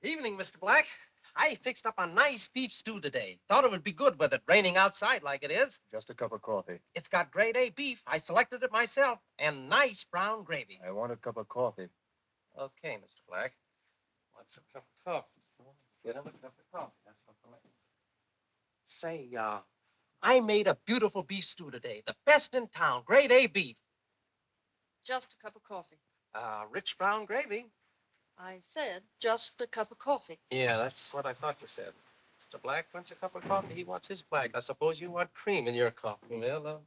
Evening, Mr. Black. I fixed up a nice beef stew today. Thought it would be good with it raining outside like it is. Just a cup of coffee. It's got grade A beef. I selected it myself. And nice brown gravy. I want a cup of coffee. Okay, Mr. Black. What's a cup of coffee? Get him a cup of coffee. That's what I like. Say, I made a beautiful beef stew today. The best in town. Grade A beef. Just a cup of coffee. Rich brown gravy. I said just a cup of coffee. Yeah, that's what I thought you said. Mr. Black wants a cup of coffee. He wants his black. I suppose you want cream in your coffee, Mel.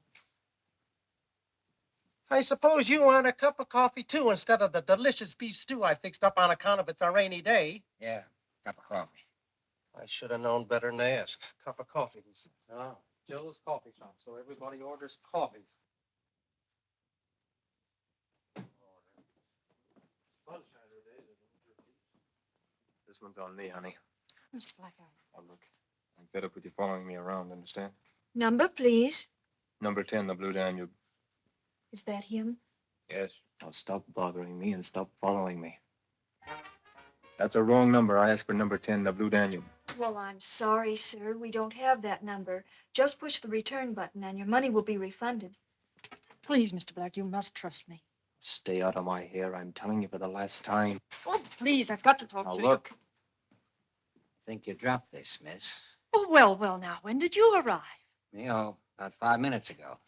I suppose you want a cup of coffee, too, instead of the delicious beef stew I fixed up on account of it's a rainy day. Yeah, cup of coffee. I should have known better than to ask. Cup of coffee, he says. Oh, Joe's Coffee Shop, so everybody orders coffee. This one's on me, honey. Mr. Blackout. Now, look, I'm fed up with you following me around, understand? Number, please. Number 10, the Blue Danube. Is that him? Yes. Now, stop bothering me and stop following me. That's a wrong number. I asked for number 10, the Blue Danube. Well, I'm sorry, sir. We don't have that number. Just push the return button and your money will be refunded. Please, Mr. Black, you must trust me. Stay out of my hair. I'm telling you for the last time. Oh, please, I've got to talk Now, to look. I think you dropped this, miss. you. Oh, well, now, when did you arrive? About 5 minutes ago.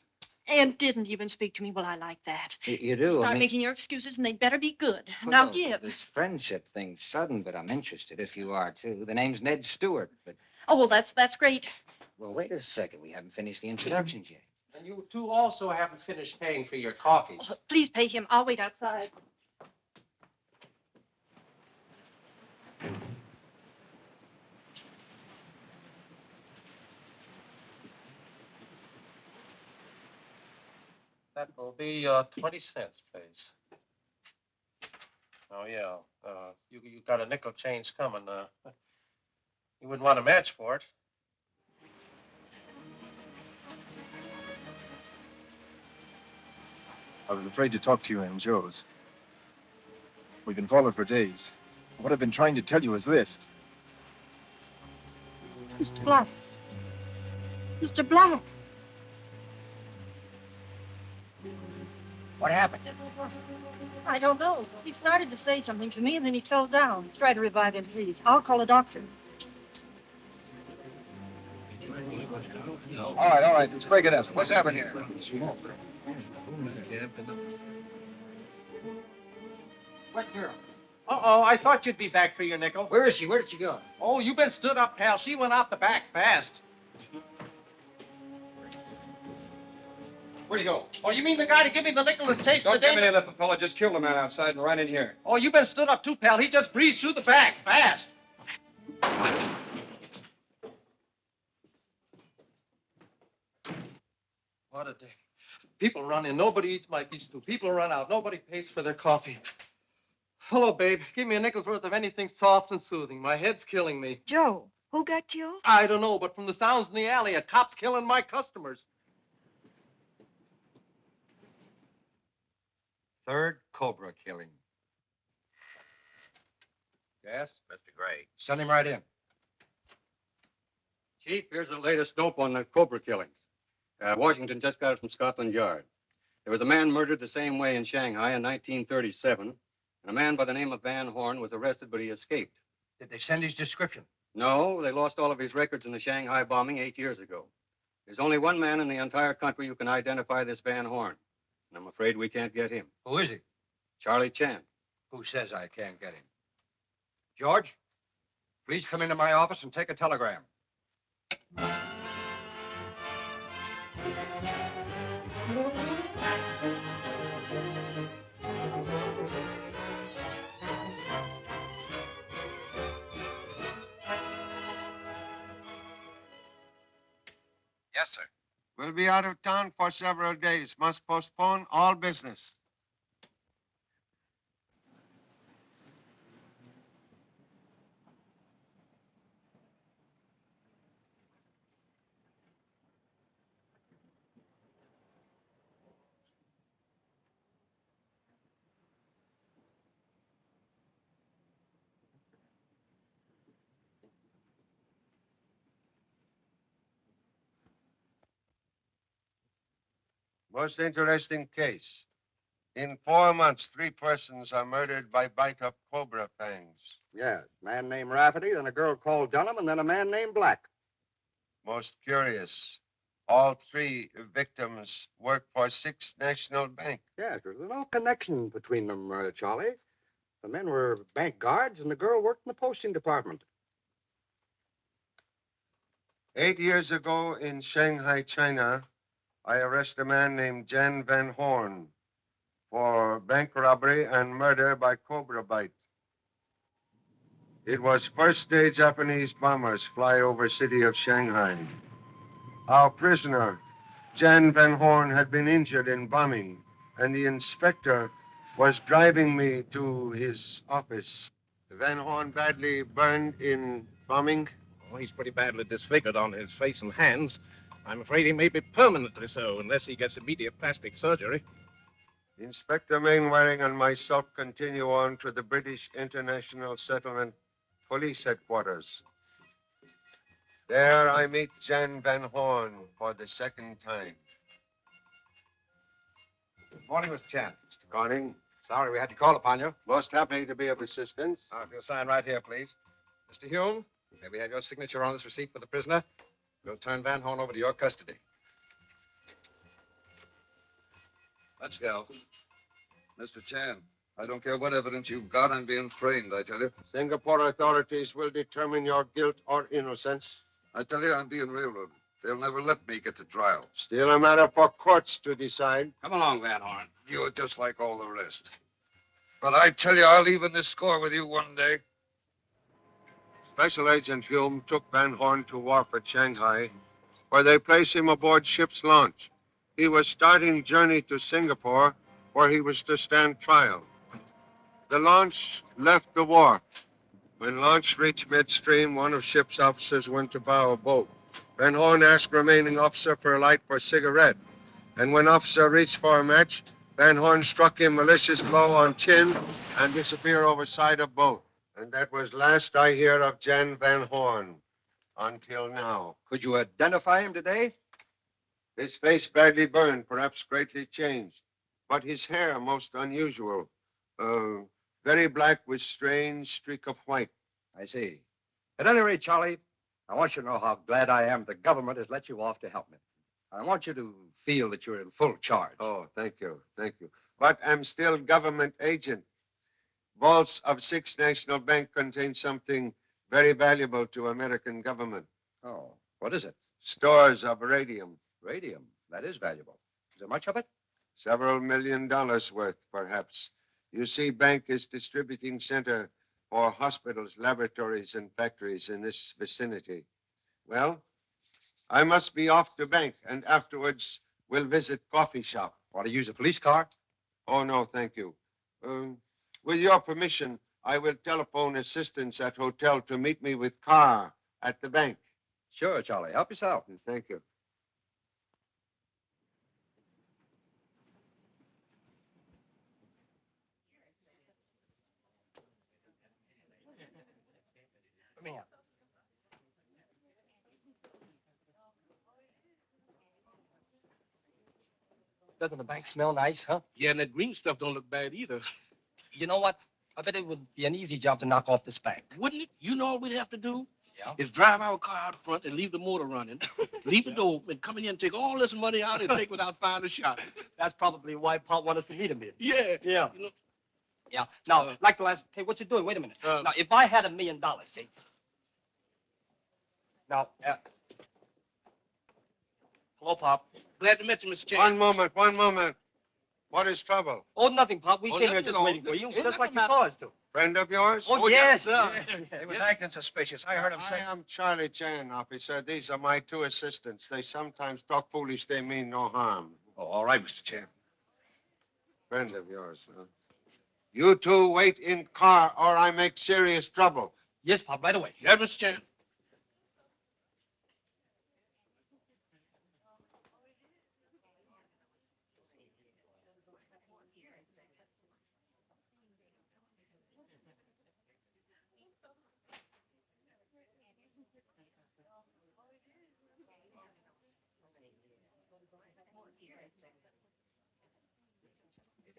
And didn't even speak to me. Well, I like that. You do? Start I mean, making your excuses, and they'd better be good. well, Now, give. This friendship thing's sudden, but I'm interested if you are, too. The name's Ned Stewart, but... Oh, well, that's great. Well, wait a second. We haven't finished the introductions yet. And you, too, also haven't finished paying for your coffees. Oh, please pay him. I'll wait outside. That will be 20 cents, please. Oh, yeah. You got a nickel change coming. You wouldn't want a match for it. I was afraid to talk to you in Joe's. We've been followed for days. What I've been trying to tell you is this. Mr. Black. Mr. Black. What happened? I don't know. He started to say something to me, and then he fell down. Try to revive him, please. I'll call a doctor. All right. Let's break it up. What's happened here? What girl? Uh-oh, I thought you'd be back for your nickel. Where is she? Where did she go? Oh, you've been stood up, pal. She went out the back fast. Where'd he go? Oh, you mean the guy to give me the nickel is chasing the Don't give me day? any lip, fella. Just kill the man outside and run in here. Oh, you've been stood up too, pal. He just breezed through the back fast. What a day. People run in. Nobody eats my beef stew. People run out. Nobody pays for their coffee. Hello, babe. Give me a nickel's worth of anything soft and soothing. My head's killing me. Joe, who got killed? I don't know, but from the sounds in the alley, a cop's killing my customers. Third Cobra killing. Yes? Mr. Gray. Send him right in. Chief, here's the latest dope on the Cobra killings. Washington just got it from Scotland Yard. There was a man murdered the same way in Shanghai in 1937, and a man by the name of Van Horn was arrested, but he escaped. Did they send his description? No, they lost all of his records in the Shanghai bombing 8 years ago. There's only one man in the entire country who can identify this Van Horn, and I'm afraid we can't get him. Who is he? Charlie Chan. Who says I can't get him? George, please come into my office and take a telegram. Yes, sir. We'll be out of town for several days. Must postpone all business. Most interesting case. In 4 months, 3 persons are murdered by bite of cobra fangs. Yes, a man named Rafferty, then a girl called Dunham, and then a man named Black. Most curious. All 3 victims work for Sixth National Bank. Yes, there's no connection between them, Charlie. The men were bank guards, and the girl worked in the posting department. 8 years ago in Shanghai, China, I arrest a man named Jan Van Horn for bank robbery and murder by cobra bite. It was first day Japanese bombers fly over city of Shanghai. Our prisoner, Jan Van Horn, had been injured in bombing, and the inspector was driving me to his office. Van Horn badly burned in bombing. Oh, he's pretty badly disfigured on his face and hands. I'm afraid he may be permanently so unless he gets immediate plastic surgery. Inspector Mainwaring and myself continue on to the British International Settlement Police Headquarters. There I meet Jan Van Horn for the second time. Good morning, Mr. Chan. Mr. Corning, Sorry we had to call upon you. most happy to be of assistance. If you'll sign right here, please. Mr. Hume, may we have your signature on this receipt for the prisoner? We'll turn Van Horn over to your custody. Let's go. Mr. Chan, I don't care what evidence you've got. I'm being framed, I tell you. Singapore authorities will determine your guilt or innocence. I tell you, I'm being railroaded. They'll never let me get to trial. Still a matter for courts to decide. Come along, Van Horn. You're just like all the rest. But I tell you, I'll even this score with you one day. Special Agent Hume took Van Horn to wharf at Shanghai, where they placed him aboard ship's launch. He was starting journey to Singapore, where he was to stand trial. The launch left the wharf. When launch reached midstream, one of ship's officers went to bow a boat. Van Horn asked remaining officer for a light for a cigarette. And when officer reached for a match, Van Horn struck him malicious blow on chin and disappeared over side of boat. And that was last I hear of Jan Van Horn until now. Could you identify him today? His face badly burned, perhaps greatly changed. But his hair most unusual. Very black with strange streak of white. I see. At any rate, Charlie, I want you to know how glad I am the government has let you off to help me. I want you to feel that you're in full charge. Oh, thank you, thank you. But I'm still government agent. Vaults of Sixth National Bank contain something very valuable to American government. Oh, what is it? Stores of radium. Radium. That is valuable. Is there much of it? Several $1 million worth, perhaps. You see, bank is distributing center for hospitals, laboratories, and factories in this vicinity. Well, I must be off to bank, and afterwards we'll visit coffee shop. Want to use a police car? Oh, no, thank you. With your permission, I will telephone assistance at hotel to meet me with car at the bank. Sure, Charlie. Help yourself. Thank you. Come here. Doesn't the bank smell nice, huh? Yeah, and that green stuff don't look bad either. You know what? I bet it would be an easy job to knock off this bank. Wouldn't it? You know all we'd have to do? Yeah? Is drive our car out front and leave the motor running, leave the door open, come in here and take all this money out and take without firing a shot. That's probably why Pop wanted us to meet him here. Yeah. Yeah. You know, Yeah. Now, like the last, hey, what you doing? Wait a minute. Uh, Now, if I had $1 million, see? Now, hello, Pop. glad to meet you, Mr. Chan. One moment. What is trouble? Oh, nothing, Pop. We Oh, came here nothing just at all. waiting for you, Ain't just like nothing you saw us do. Friend of yours? Oh, yes, yes. sir. He was acting suspicious. I heard him I say. am Charlie Chan, officer. These are my 2 assistants. They sometimes talk foolish. They mean no harm. Oh, all right, Mr. Chan. Friend of yours, huh? You 2 wait in car or I make serious trouble. Yes, Pop, right away. Yeah, Mr. Chan.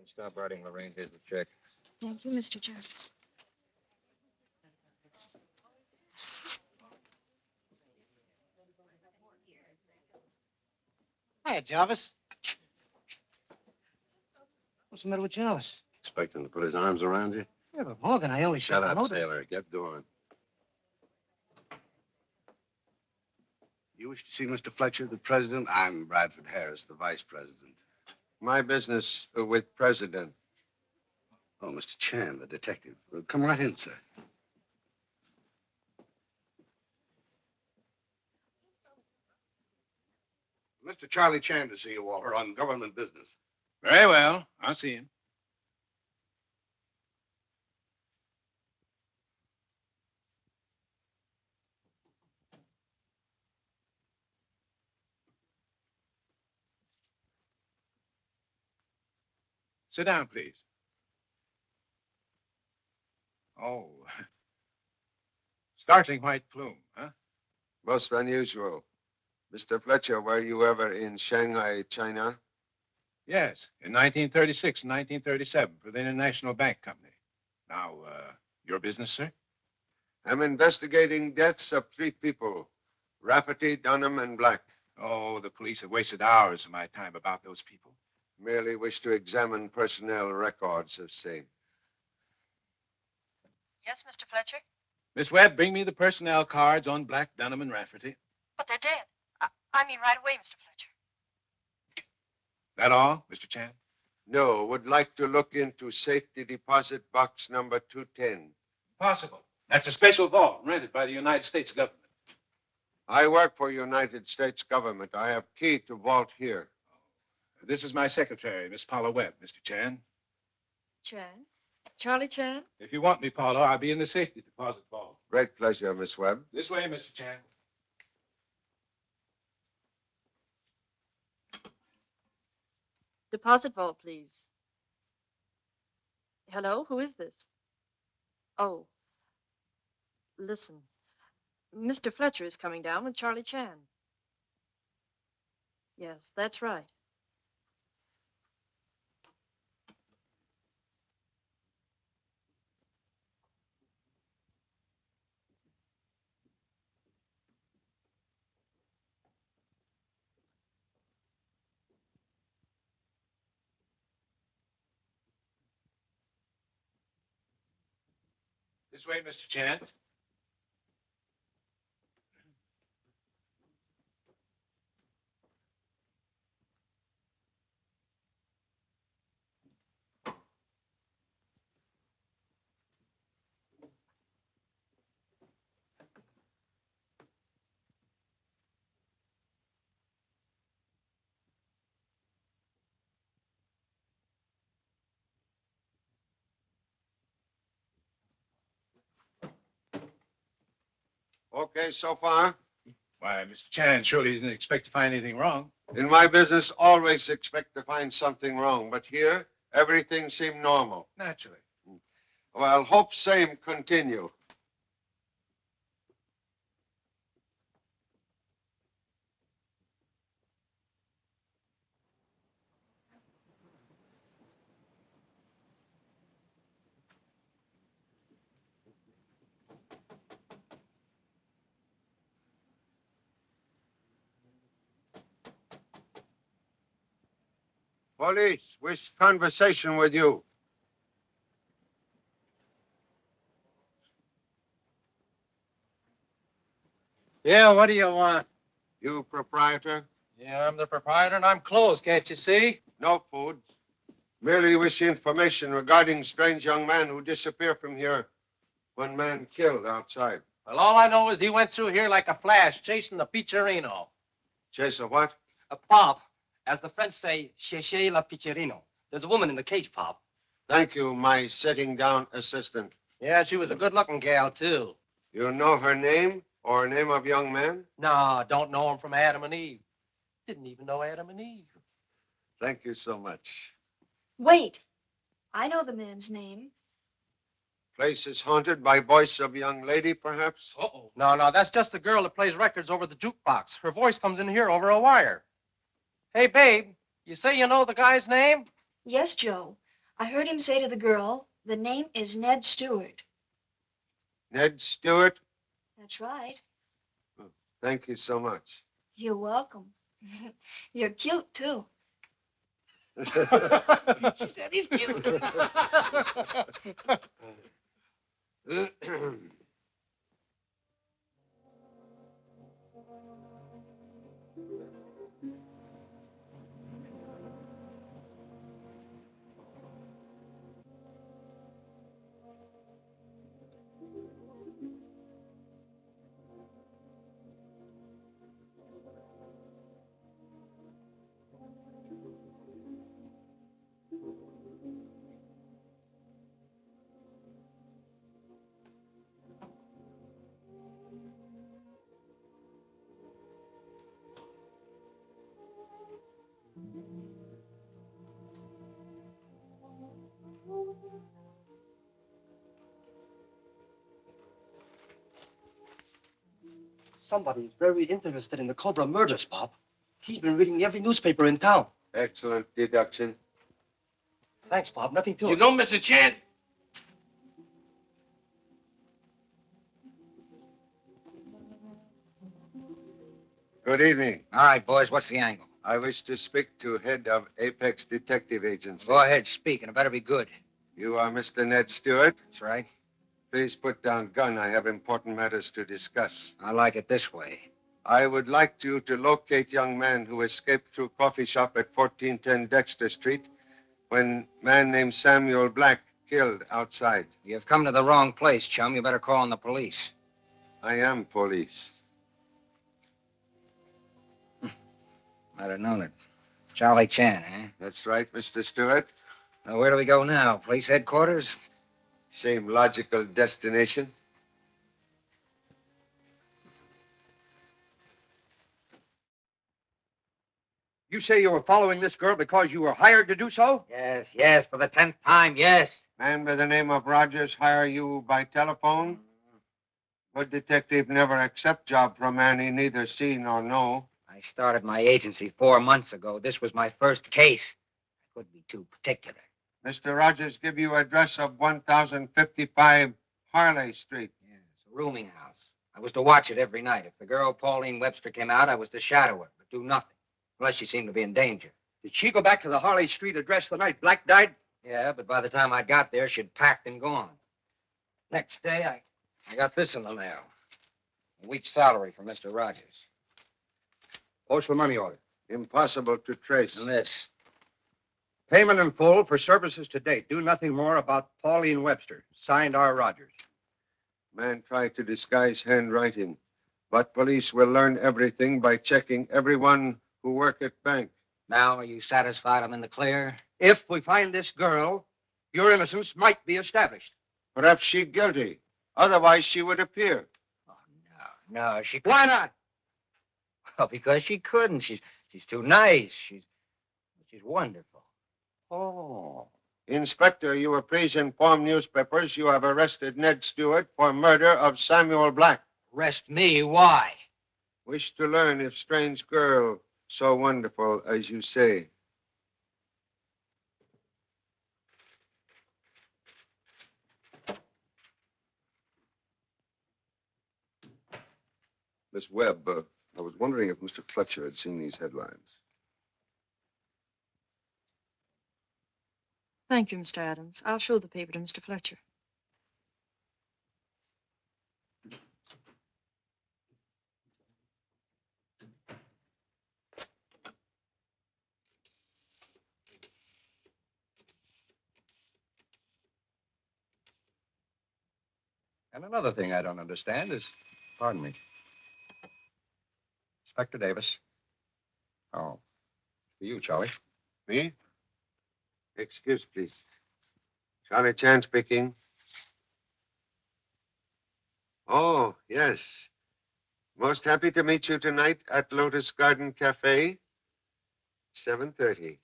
can stop writing, Lorraine. Here's the check. Thank you, Mr. Jarvis. Hiya, Jarvis. What's the matter with Jarvis? Expecting to put his arms around you? Yeah, but Morgan, I only Shut up, unloaded. sailor. Get doing. You wish to see Mr. Fletcher, the president? I'm Bradford Harris, the vice president. My business with President. Oh, Mr. Chan, the detective. Come right in, sir. Mr. Charlie Chan to see you, Walter, on government business. Very well. I'll see him. Sit down, please. Oh, startling white plume, huh? Most unusual. Mr. Fletcher, were you ever in Shanghai, China? Yes, in 1936 and 1937 for the International Bank Company. Now, your business, sir? I'm investigating deaths of 3 people. Rafferty, Dunham, and Black. Oh, the police have wasted hours of my time about those people. Merely wish to examine personnel records of same. Yes, Mr. Fletcher? Miss Webb, bring me the personnel cards on Black, Dunham, and Rafferty. But they're dead. I mean right away, Mr. Fletcher. That all, Mr. Chan? No, would like to look into safety deposit box number 210. Possible. That's a special vault rented by the United States government. I work for United States government. I have key to vault here. This is my secretary, Miss Paula Webb, Mr. Chan. Chan? Charlie Chan? If you want me, Paula, I'll be in the safety deposit vault. Great pleasure, Miss Webb. This way, Mr. Chan. Deposit vault, please. Hello, who is this? Oh, listen. Mr. Fletcher is coming down with Charlie Chan. Yes, that's right. This way, Mr. Chan. Okay, so far? Why, Mr. Chan surely didn't expect to find anything wrong. In my business, always expect to find something wrong. But here, everything seemed normal. Naturally. Well, hope same continue. Police, wish conversation with you. Yeah, what do you want? You proprietor? Yeah, I'm the proprietor and I'm closed, can't you see? No food. Merely wish information regarding strange young man who disappeared from here. One man killed outside. Well, all I know is he went through here like a flash, chasing the Piccerino. Chase a what? Pop, as the French say, cherchez la Piccerino. There's a woman in the cage, Pop. Thank you, my sitting down assistant. Yeah, she was a good-looking gal, too. You know her name or name of young man? No, don't know him from Adam and Eve. Didn't even know Adam and Eve. Thank you so much. Wait. I know the man's name. Place is haunted by voice of young lady, perhaps? Uh-oh. No, that's just the girl that plays records over the jukebox. Her voice comes in here over a wire. Hey, babe, you say you know the guy's name? Yes, Joe. I heard him say to the girl, the name is Ned Stewart. Ned Stewart? That's right. Thank you so much. You're welcome. You're cute, too. She said he's cute. Somebody is very interested in the Cobra murders, Pop. He's been reading every newspaper in town. Excellent deduction. Thanks, Pop. Nothing to You it. know, Mr. Chan, Good evening. All right, boys, what's the angle? I wish to speak to head of Apex Detective Agency. Go ahead, speak, and it better be good. You are Mr. Ned Stewart? That's right. Please put down gun. I have important matters to discuss. I like it this way. I would like you to locate young man who escaped through coffee shop at 1410 Dexter Street when man named Samuel Black killed outside. You've come to the wrong place, chum. You better call on the police. I am police. I'd have known it. Charlie Chan, eh? That's right, Mr. Stewart. Now, where do we go now? Police headquarters? Same logical destination. You say you were following this girl because you were hired to do so? Yes, for the 10th time, yes. Man by the name of Rogers hire you by telephone? Good detective never accept job from man he neither see nor know. I started my agency 4 months ago. This was my first case. I couldn't be too particular. Mr. Rogers give you address of 1055 Harley Street. Yes, a rooming house. I was to watch it every night. If the girl Pauline Webster came out, I was to shadow her, but do nothing. Unless she seemed to be in danger. Did she go back to the Harley Street address the night Black died? Yeah, but by the time I got there, she'd packed and gone. Next day, I got this in the mail. A week's salary for Mr. Rogers. Postal money order. Impossible to trace. And this. Payment in full for services to date. Do nothing more about Pauline Webster. Signed R. Rogers. Man tried to disguise handwriting, but police will learn everything by checking everyone who work at bank. Now, are you satisfied I'm in the clear? If we find this girl, your innocence might be established. Perhaps she guilty. Otherwise, she would appear. Oh, no, she couldn't. Why not? Well, because she couldn't. She's too nice. She's wonderful. Oh. Inspector, you were please inform newspapers you have arrested Ned Stewart for murder of Samuel Black. Arrest me? Why? Wish to learn if strange girl so wonderful as you say. Miss Webb, I was wondering if Mr. Fletcher had seen these headlines. Thank you, Mr. Adams. I'll show the paper to Mr. Fletcher. And another thing I don't understand is, pardon me, Inspector Davis. Oh, for you, Charlie. Me? Excuse, please. Charlie Chan speaking. Oh, yes. Most happy to meet you tonight at Lotus Garden Cafe. 7:30.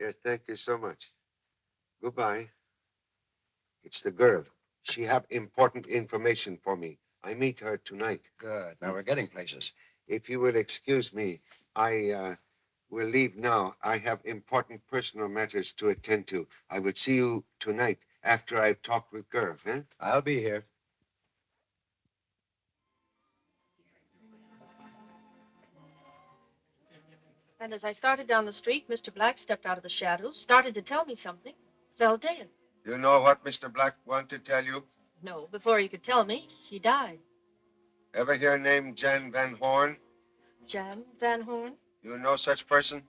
Yes, thank you so much. Goodbye. It's the girl. She have important information for me. I meet her tonight. Good. Now we're getting places. If you will excuse me, I We'll leave now. I have important personal matters to attend to. I will see you tonight after I've talked with Gerv, eh? I'll be here. And as I started down the street, Mr. Black stepped out of the shadows, started to tell me something, fell dead. You know what Mr. Black wanted to tell you? No, before he could tell me, he died. Ever hear name Jan Van Horn? Jan Van Horn? You know such person?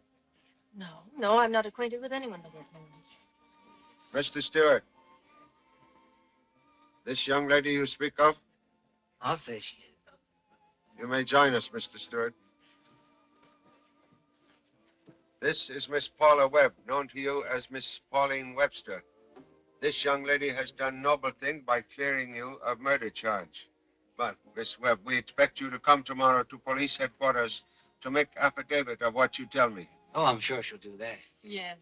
No, I'm not acquainted with anyone by that name. Mr. Stewart. This young lady you speak of? I'll say she is. You may join us, Mr. Stewart. This is Miss Paula Webb, known to you as Miss Pauline Webster. This young lady has done noble thing by clearing you of murder charge. But, Miss Webb, we expect you to come tomorrow to police headquarters to make affidavit of what you tell me. Oh, I'm sure she'll do that. Yes.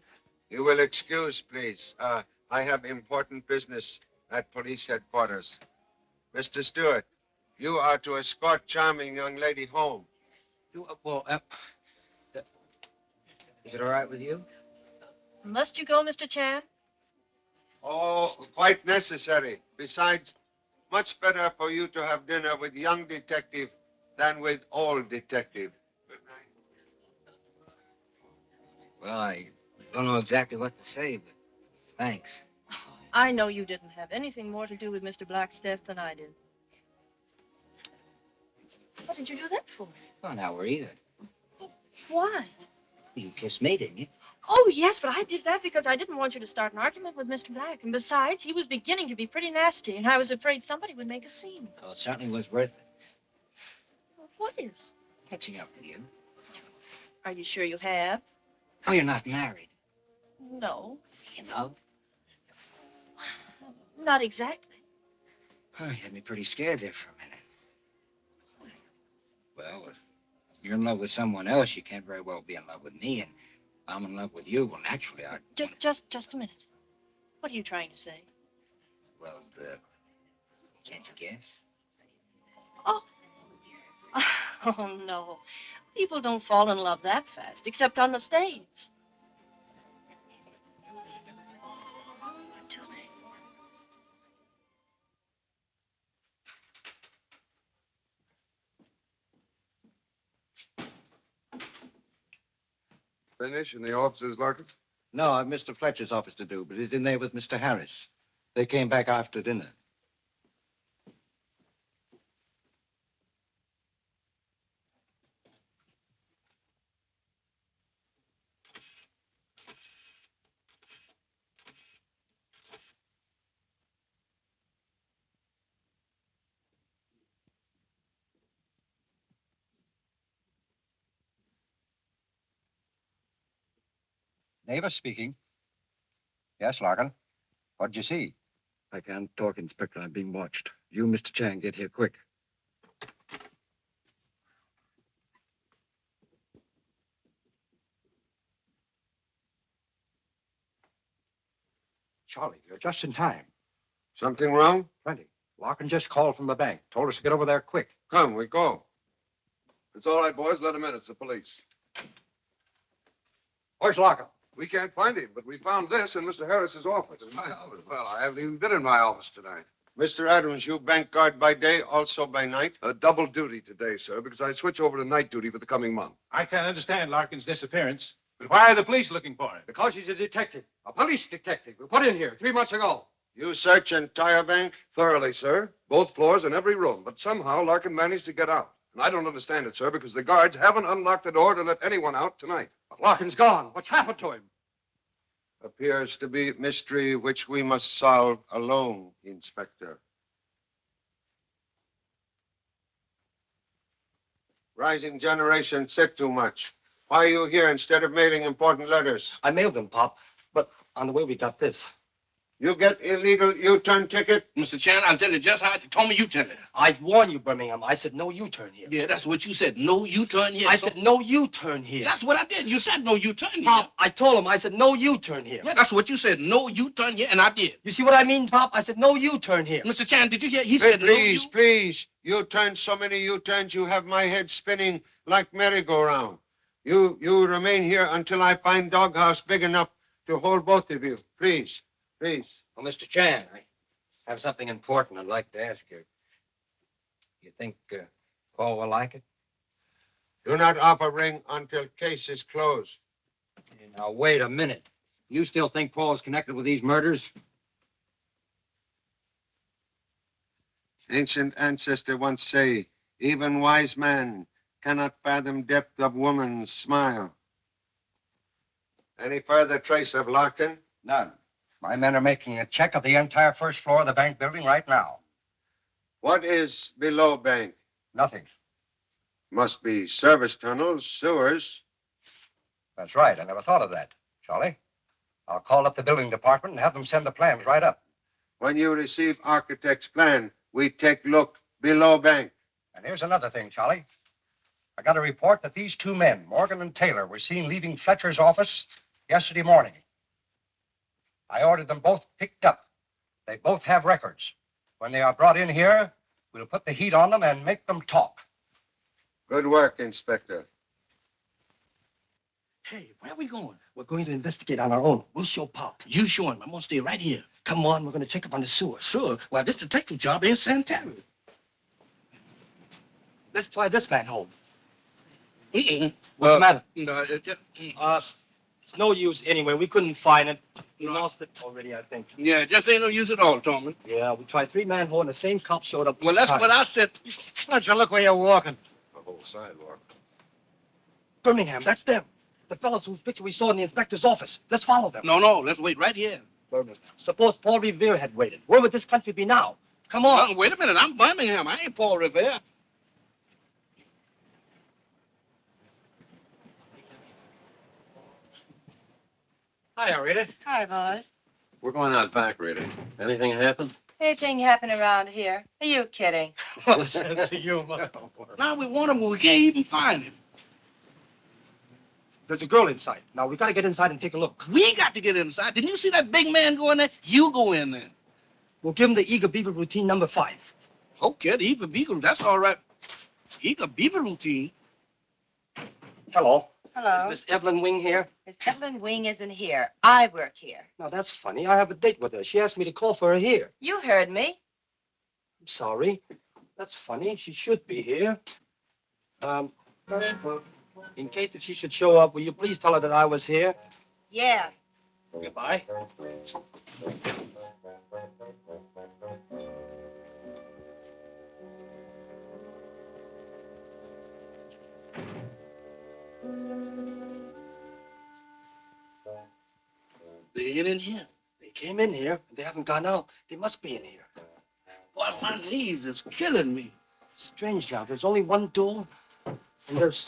You will excuse, please. I have important business at police headquarters. Mr. Stewart, you are to escort charming young lady home. Is it all right with you? Must you go, Mr. Chan? Oh, quite necessary. Besides, much better for you to have dinner with young detective than with old detective. Good night. Well, I don't know exactly what to say, but thanks. I know you didn't have anything more to do with Mr. Black's death than I did. What did you do that for? Well, now we're even. Why? You kissed me, didn't you? Oh, yes, but I did that because I didn't want you to start an argument with Mr. Black. And besides, he was beginning to be pretty nasty, and I was afraid somebody would make a scene. Well, it certainly was worth it. What is? Catching up with you. Are you sure you have? Oh, you're not married. No, You know? not exactly. Oh, you had me pretty scared there for a minute. Well, if you're in love with someone else, you can't very well be in love with me, and I'm in love with you. Well, naturally, I... Just a minute. What are you trying to say? Well, can't you guess? Oh. Oh, no. People don't fall in love that fast, except on the stage. Do they? Finish in the offices, Larkin? No, I've Mr. Fletcher's office to do, but he's in there with Mr. Harris. They came back after dinner. Davis speaking. Yes, Larkin. What'd you see? I can't talk, Inspector. I'm being watched. You, Mr. Chang, get here quick. Charlie, you're just in time. Something wrong? Plenty. Larkin just called from the bank. Told us to get over there quick. Come, we go. It's all right, boys. Let him in. It's the police. Where's Larkin? We can't find him, but we found this in Mr. Harris's office. In my office? Well, I haven't even been in my office tonight. Mr. Adams, you bank guard by day, also by night? A double duty today, sir, because I switch over to night duty for the coming month. I can't understand Larkin's disappearance, but why are the police looking for him? Because he's a detective, a police detective. We put in here 3 months ago. You search entire bank? Thoroughly, sir. Both floors and every room. But somehow Larkin managed to get out. And I don't understand it, sir, because the guards haven't unlocked the door to let anyone out tonight. But Larkin's gone. What's happened to him? Appears to be mystery which we must solve alone, Inspector. Rising generation sick too much. Why are you here instead of mailing important letters? I mailed them, Pop, but on the way we got this. You get illegal U-turn ticket? Mr. Chan, I'll tell you just how you told me U-turn it. I warned you, Birmingham. I said no U-turn here. Yeah, that's what you said. No U-turn here. I said no U-turn here. That's what I did. You said no U-turn here. Pop, I told him. I said no U-turn here. Yeah, that's what you said. No U-turn here, and I did. You see what I mean, Pop? I said no U-turn here. Mr. Chan, did you hear? He said Please, no please. You turn so many U-turns, you have my head spinning like merry-go-round. You remain here until I find doghouse big enough to hold both of you. Please. Please. Well, Mr. Chan, I have something important I'd like to ask you. You think Paul will like it? Do not offer ring until case is closed. Now, wait a minute. You still think Paul's connected with these murders? Ancient ancestor once say, even wise man cannot fathom depth of woman's smile. Any further trace of Larkin? None. My men are making a check of the entire first floor of the bank building right now. What is below bank? Nothing. Must be service tunnels, sewers. That's right. I never thought of that. Charlie, I'll call up the building department and have them send the plans right up. When you receive architect's plan, we take look below bank. And here's another thing, Charlie. I got a report that these two men, Morgan and Taylor, were seen leaving Fletcher's office yesterday morning. I ordered them both picked up. They both have records. When they are brought in here, we'll put the heat on them and make them talk. Good work, Inspector. Hey, where are we going? We're going to investigate on our own. We'll show Pop. You show him. I'm going to stay right here. Come on, we're going to check up on the sewers. Sure. Well, this detective job ain't sanitary. Let's try this manhole. Mm-mm. What's the matter? No, It's no use anyway. We couldn't find it. We lost it already, I think. yeah, just ain't no use at all, Tommy. Yeah, we tried 3 manhole and the same cop showed up. Well, that's what I said. Fletcher, look where you're walking. The whole sidewalk. Birmingham, that's them. The fellows whose picture we saw in the inspector's office. Let's follow them. No, let's wait right here. Birmingham. Suppose Paul Revere had waited. Where would this country be now? Come on. Wait a minute. I'm Birmingham. I ain't Paul Revere. Hi, Rita. Hi, boys. We're going out back, Rita. Anything happen? Anything happen around here? Are you kidding? What a sense of humor. Now we want him, but we can't even find him. There's a girl inside. Now, we got to get inside and take a look. We got to get inside. Didn't you see that big man go in there? You go in there. We'll give him the Eager Beaver routine number 5. Okay, the Eager Beaver, that's all right. Eager Beaver routine. Hello. Hello. Is Miss Evelyn Wing here? Miss Evelyn Wing isn't here. I work here. Now, that's funny. I have a date with her. She asked me to call for her here. You heard me. I'm sorry. That's funny. She should be here. In case if she should show up, will you please tell her that I was here? Yeah. Goodbye. They ain't in here. They came in here, and they haven't gone out. They must be in here. Boy, my knees is killing me. Strange now. There's only one door, and there's...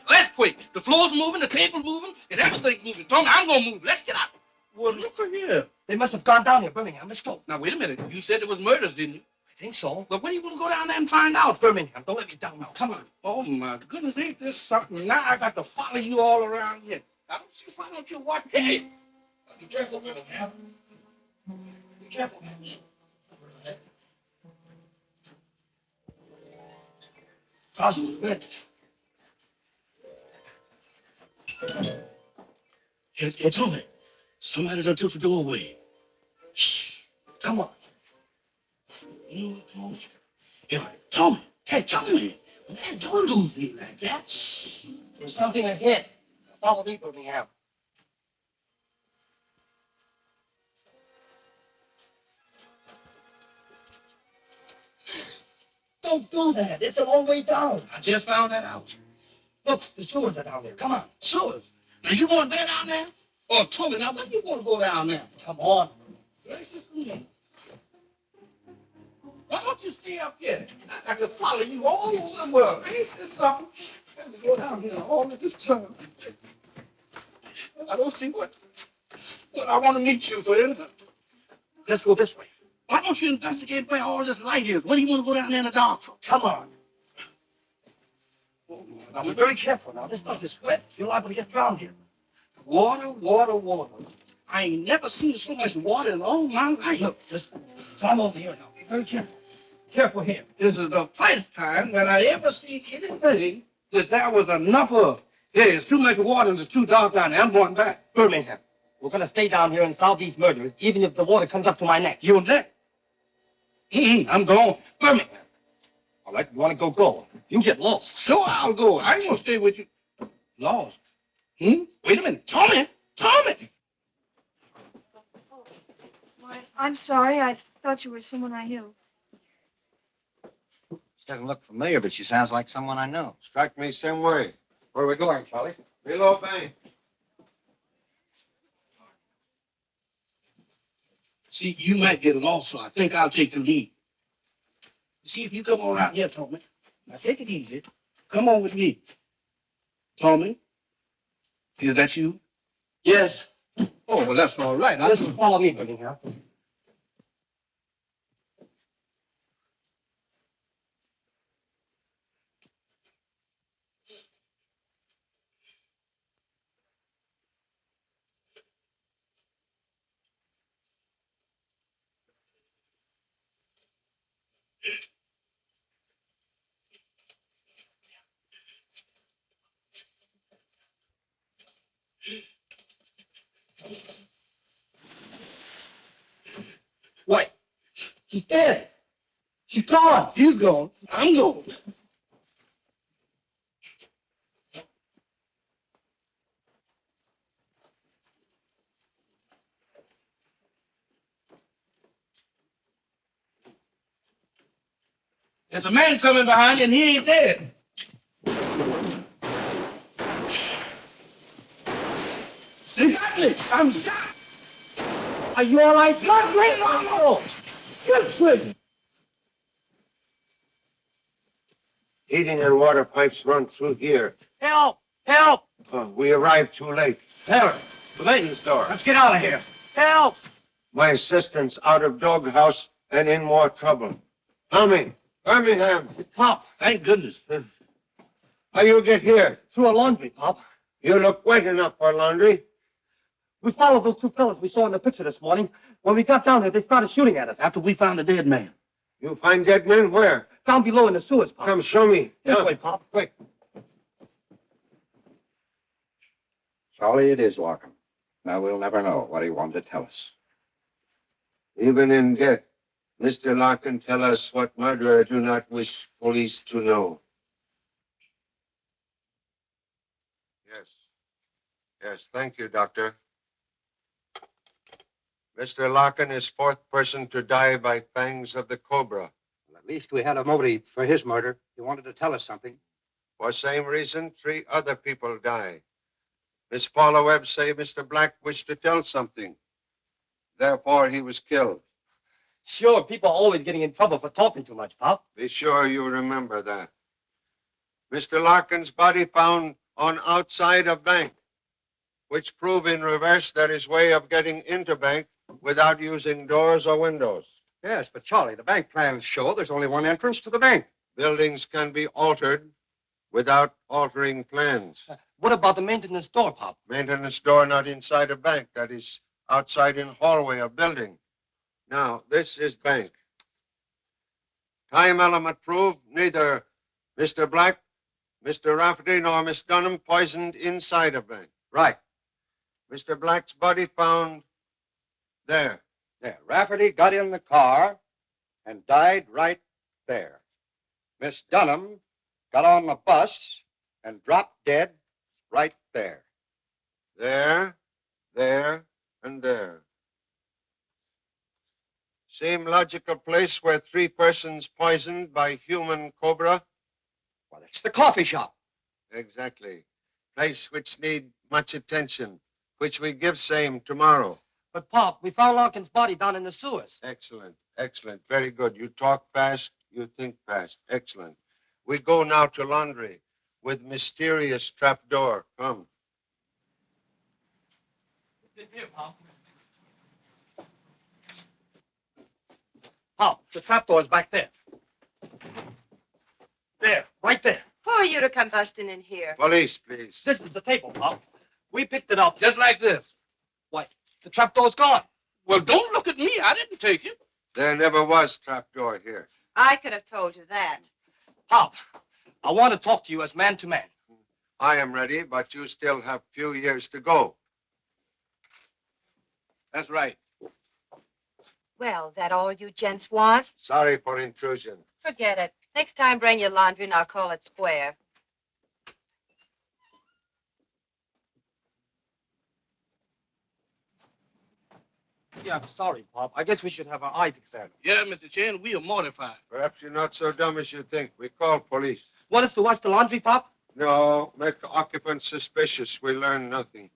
Earthquake. The floor's moving, the table's moving, and everything's moving. Tommy, I'm going to move. Let's get out. Well, look here. They must have gone down here, Birmingham. Let's go. Now, wait a minute. You said there was murders, didn't you? I think so. Well, when do you want to go down there and find out? Birmingham, don't let me down now. Come on. Oh, my goodness, ain't this something? Now I got to follow you all around here. Now, why don't you watch? Hey! Be careful, Birmingham. Be careful, man. Here, Tommy. Somebody done took the door away. Shh. Come on. You, Tommy. Here, Tommy. Hey, Tommy. Man, don't lose me like that. There's something ahead. Follow me, Birmingham. Don't do that. It's a long way down. I just found that out. Look, the sewers are down there. Come on. Sewers? Now, you going there down there? Oh, Tommy, now, when you going to go down there? Come on. Gracious me. Why don't you stay up here? I can follow you all over the world. Ain't this something? Let me go down here all of this time. I don't see what I want to meet you for. Let's go this way. Why don't you investigate where all this light is? What do you want to go down there in the dark for? Come on. Now, be very careful now. This stuff is wet. You're liable to get drowned here. Water, water, water. I ain't never seen so much water in all my life. Look, just climb over here now. Be very careful. Careful here. This is the first time that I ever see anything that there was enough of. There's too much water and it's too dark down there. I'm going back. Birmingham, we're going to stay down here and solve these murders, even if the water comes up to my neck. Your neck? I'm going. Birmingham. All right, you want to go, go. You get lost. Sure, I'll go. I ain't going to stay with you. Lost? Wait a minute. Tommy! Tommy! Why, I'm sorry. I thought you were someone I knew. She doesn't look familiar, but she sounds like someone I know. Strike me same way. Where are we going, Charlie? Below bank. See, you might get lost, so I think I'll take the lead. See, if you come on out here, Tommy. Now, take it easy. Come on with me. Tommy? Is that you? Yes. Oh, well, that's all right. Now, listen, follow me, Birmingham. Wait. She's dead. She's gone. He's gone. I'm going. There's a man coming behind you, and he ain't dead. They got me. I'm shot. Are you all right? Not great, Ronald. Good swing. Heating and water pipes run through here. Help! Help! We arrived too late. Harry, the maintenance store. Let's get out of here. Help! My assistant's out of doghouse and in more trouble. Tommy, Birmingham. Pop, thank goodness. How you get here? Through a laundry, Pop. You look wet enough for laundry. We followed those two fellas we saw in the picture this morning. When we got down there, they started shooting at us. After we found a dead man. You find dead men where? Down below in the sewers, Pop. Come, show me. This way, Pop. Quick. Charlie, it is Larkin. Now, we'll never know what he wanted to tell us. Even in death, Mr. Larkin, tell us what murderer do not wish police to know. Yes. Yes, thank you, Doctor. Mr. Larkin is fourth person to die by fangs of the Cobra. Well, at least we had a motive for his murder. He wanted to tell us something. For same reason, 3 other people die. Miss Paula Webb say Mr. Black wished to tell something. Therefore, he was killed. Sure, people are always getting in trouble for talking too much, Pop. Be sure you remember that. Mr. Larkin's body found on outside of bank, which prove in reverse that his way of getting into bank without using doors or windows. Yes, but Charlie, the bank plans show there's only one entrance to the bank. Buildings can be altered without altering plans. What about the maintenance door, Pop? Maintenance door not inside a bank. That is outside in hallway of building. Now, this is bank. Time element proved neither Mr. Black, Mr. Rafferty, nor Miss Dunham poisoned inside a bank. Right. Mr. Black's body found there. There. Rafferty got in the car and died right there. Miss Dunham got on the bus and dropped dead right there. There, there, and there. Same logical place where 3 persons poisoned by human cobra? Well, it's the coffee shop. Exactly. Place which need much attention, which we give same tomorrow. But, Pop, we found Larkin's body down in the sewers. Excellent, excellent. Very good. You talk fast, you think fast. Excellent. We go now to laundry with mysterious trapdoor. Come. Here, Pop. Pop, the trapdoor's back there. There, right there. Who are you to come busting in here? Police, please. This is the table, Pop. We picked it up. Just like this. What? The trapdoor's gone. Well, don't look at me. I didn't take it. There never was trapdoor here. I could have told you that. Pop, I want to talk to you as man to man. I am ready, but you still have few years to go. That's right. Well, that all you gents want? Sorry for intrusion. Forget it. Next time, bring your laundry and I'll call it square. Yeah, I'm sorry, Pop. I guess we should have our eyes examined. Yeah, Mr. Chen, we are mortified. Perhaps you're not so dumb as you think. We call police. Want us to wash the laundry, Pop? No, make the occupants suspicious. We learn nothing.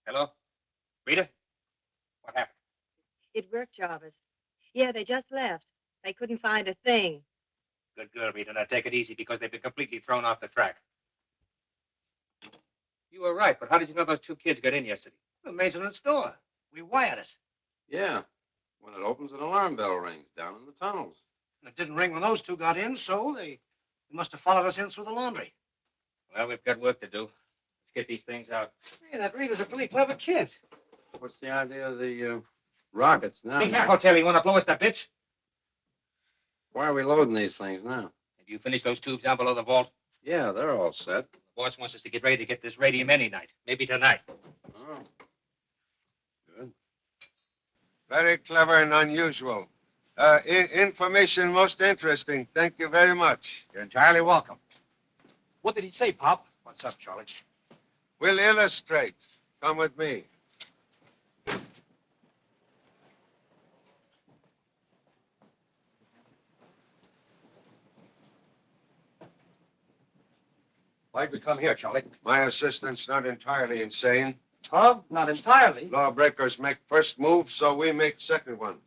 Hello? Rita? What happened? It worked, Jarvis. Yeah, they just left. They couldn't find a thing. Good girl, Rita. Now take it easy because they've been completely thrown off the track. You were right, but how did you know those two kids got in yesterday? The maintenance door. We wired it. Yeah. When it opens, an alarm bell rings down in the tunnels. And it didn't ring when those two got in, so they must have followed us in through the laundry. Well, we've got work to do. Let's get these things out. Hey, that Rita's a pretty clever kid. What's the idea of the rockets now? Be careful, Taylor. You want to blow us that bitch? Why are we loading these things now? Have you finished those tubes down below the vault? Yeah, they're all set. The boss wants us to get ready to get this radium any night. Maybe tonight. Oh. Good. Very clever and unusual. Information most interesting. Thank you very much. You're entirely welcome. What did he say, Pop? What's up, Charlie? We'll illustrate. Come with me. Why'd we come here, Charlie? My assistant's not entirely insane. Huh? Not entirely. Lawbreakers make first move, so we make second one.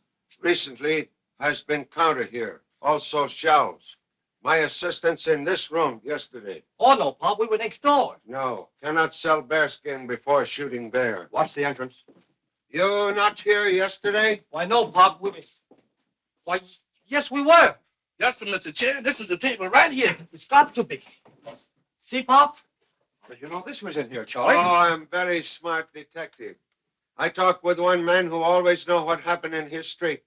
Recently has been counter here. Also shelves. My assistant's in this room yesterday. Oh, no, Pop. We were next door. No, cannot sell bearskin before shooting bear. Watch the entrance. You not here yesterday? Why, no, Pop. Why, yes, we were. Yes, sir, Mr. Chen. This is the table right here. It's got to be. See, Pop? How did you know this was in here, Oh, Charlie? I'm very smart detective. I talk with one man who always know what happened in his street.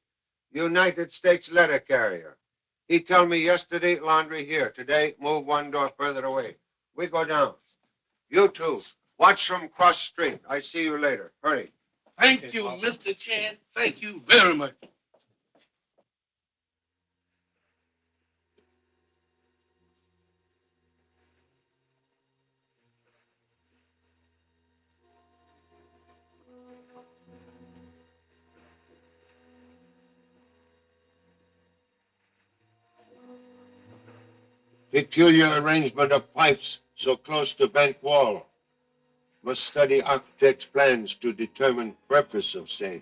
United States letter carrier. He tell me yesterday, laundry here. Today, move one door further away. We go down. You two, watch from cross street. I see you later. Hurry. Thank you, Mr. Chen. Thank you very much. Peculiar arrangement of pipes so close to bank wall. Must study architect's plans to determine purpose of same.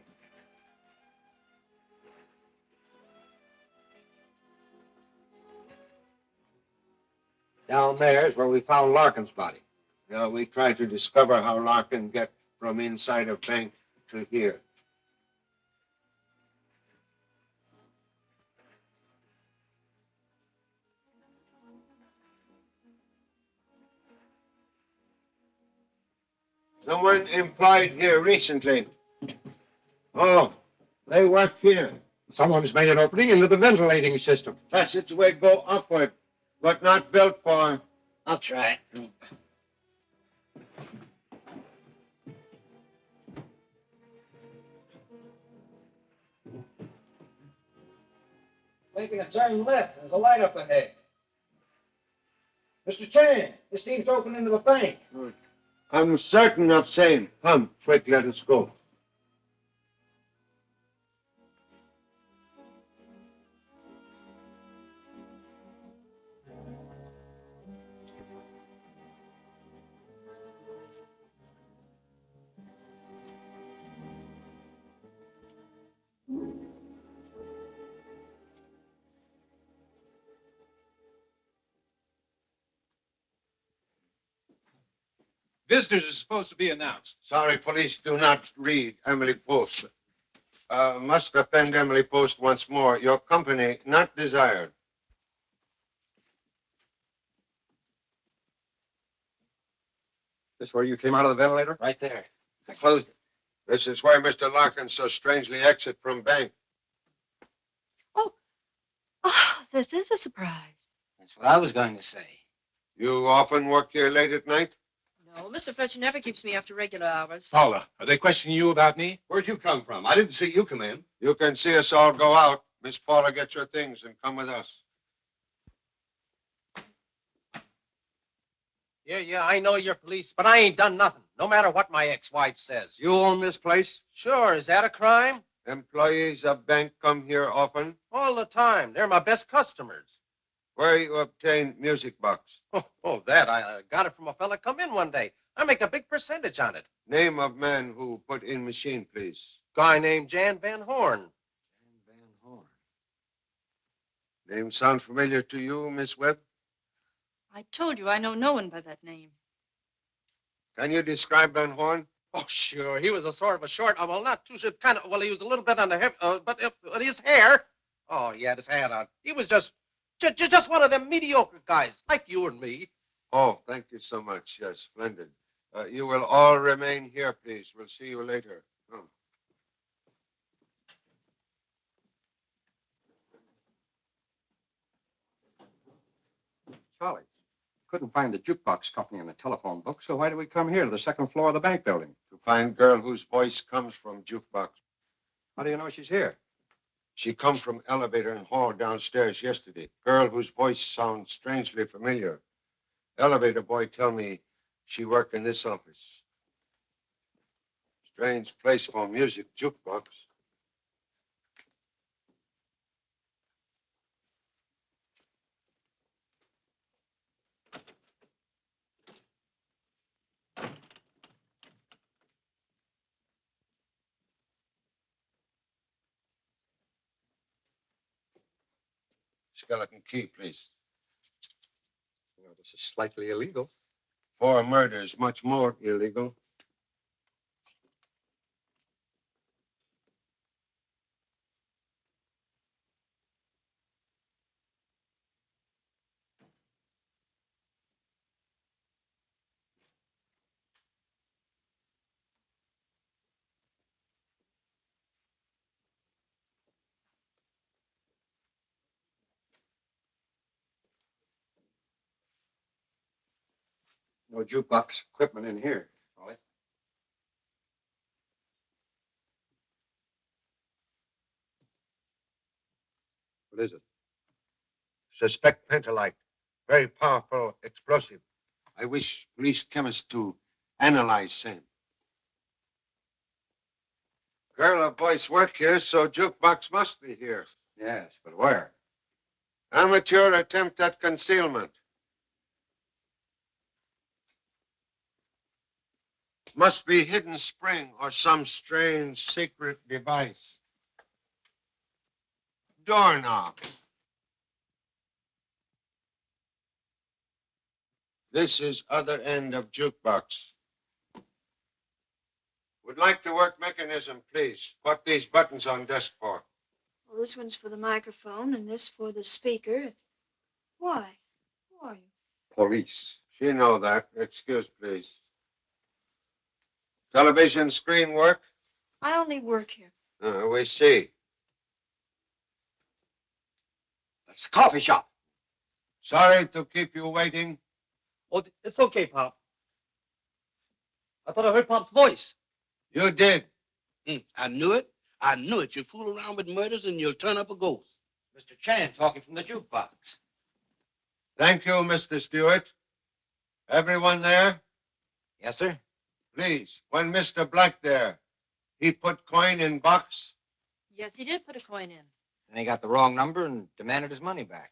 Down there is where we found Larkin's body. Now we try to discover how Larkin get from inside of bank to here. Someone employed here recently. Oh, they work here. Someone's made an opening into the ventilating system. Passageway go upward, but not built for. I'll try. Making a turn left. There's a light up ahead. Mr. Chen, this seems to open into the bank. I'm certain of same. Come, quick, let us go. Visitors are supposed to be announced. Sorry, police do not read Emily Post. Must offend Emily Post once more. Your company not desired. This where you came out of the ventilator? Right there. I closed it. This is where Mr. Larkins so strangely exit from bank. Oh, this is a surprise. That's what I was going to say. You often work here late at night? No, Mr. Fletcher never keeps me after regular hours. Paula, are they questioning you about me? Where'd you come from? I didn't see you come in. You can see us all go out. Miss Paula, get your things and come with us. Yeah, I know you're police, but I ain't done nothing, no matter what my ex-wife says. You own this place? Sure, is that a crime? Employees of bank come here often? All the time. They're my best customers. Where you obtain music box? That. I got it from a fella come in one day. I make a big percentage on it. Name of man who put in machine, please. Guy named Jan Van Horn. Name sound familiar to you, Miss Webb? I told you I know no one by that name. Can you describe Van Horn? Oh, sure. He was a sort of a short, well, not too short, kind of, well, he was a little bit on the hip, but his hair. Oh, he had his hat on. He was just one of them mediocre guys, like you and me. Oh, thank you so much. Yes, splendid. You will all remain here, please. We'll see you later. Come. Charlie, couldn't find the jukebox company in the telephone book, so why did we come here to the second floor of the bank building? To find girl whose voice comes from jukebox. How do you know she's here? She come from elevator and hall downstairs yesterday. Girl whose voice sounds strangely familiar. Elevator boy tell me she work in this office. Strange place for music, jukebox. Skeleton key, please. You know, this is slightly illegal. 4 murders, much more illegal. No jukebox equipment in here, Charlie. What is it? Suspect pentalite. Very powerful explosive. I wish police chemists to analyze same. Girl or boys work here, so jukebox must be here. Yes, but where? Amateur attempt at concealment. Must be hidden spring or some strange secret device. Doorknob. This is other end of jukebox. Would like to work mechanism, please. What these buttons on desk for? Well, this one's for the microphone and this for the speaker. Why? Who are you? Police. She know that. Excuse, please. Television screen work? I only work here. We see. That's the coffee shop. Sorry to keep you waiting. Oh, it's okay, Pop. I thought I heard Pop's voice. You did. I knew it. I knew it. You fool around with murders and you'll turn up a ghost. Mr. Chan talking from the jukebox. Thank you, Mr. Stewart. Everyone there? Yes, sir. Please, when Mr. Black there, he put coin in box? Yes, he did put a coin in. And he got the wrong number and demanded his money back.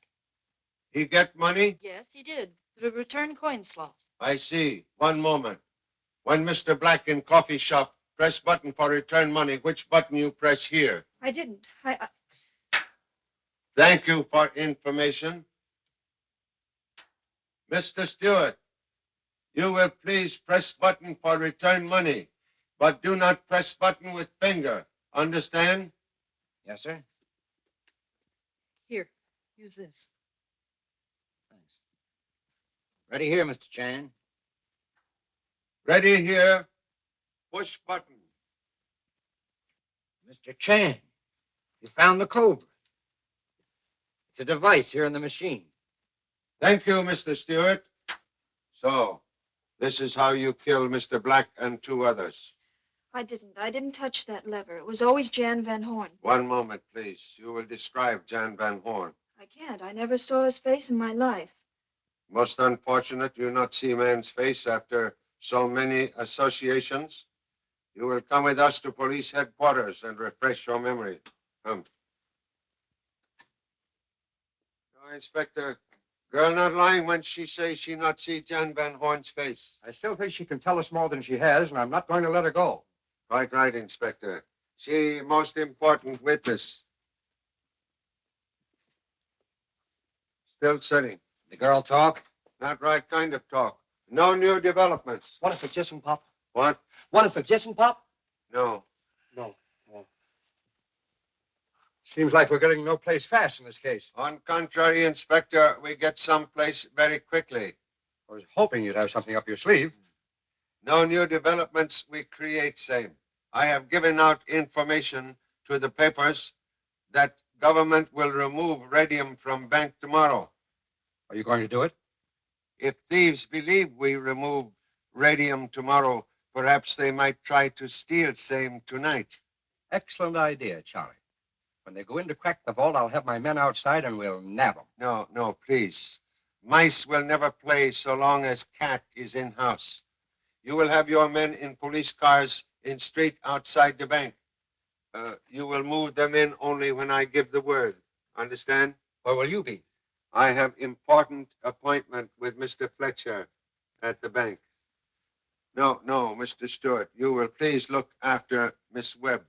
He get money? Yes, he did. The return coin slot. I see. One moment. When Mr. Black in coffee shop, press button for return money. Which button you press here? I didn't. Thank you for information. Mr. Stewart, you will please press button for return money, but do not press button with finger. Understand? Yes, sir. Here, use this. Thanks. Ready here, Mr. Chan. Ready here. Push button. Mr. Chan, you found the Cobra. It's a device here in the machine. Thank you, Mr. Stewart. So, this is how you killed Mr. Black and 2 others. I didn't touch that lever. It was always Jan Van Horn. One moment, please. You will describe Jan Van Horn. I can't. I never saw his face in my life. Most unfortunate you not see man's face after so many associations. You will come with us to police headquarters and refresh your memory. Come. No, Inspector, girl not lying when she says she not see Jan Van Horn's face. I still think she can tell us more than she has, and I'm not going to let her go. Quite right, Inspector. She most important witness. Still sitting. The girl talk? Not right kind of talk. No new developments. Want a suggestion, Pop? What? Want a suggestion, Pop? No. No. Seems like we're getting no place fast in this case. On contrary, Inspector, we get someplace very quickly. I was hoping you'd have something up your sleeve. No new developments, we create same. I have given out information to the papers that government will remove radium from bank tomorrow. Are you going to do it? If thieves believe we remove radium tomorrow, perhaps they might try to steal same tonight. Excellent idea, Charlie. When they go in to crack the vault, I'll have my men outside and we'll nab them. No, please. Mice will never play so long as cat is in house. You will have your men in police cars in street outside the bank. You will move them in only when I give the word. Understand? Where will you be? I have important appointment with Mr. Fletcher at the bank. No, Mr. Stewart. You will please look after Miss Webb.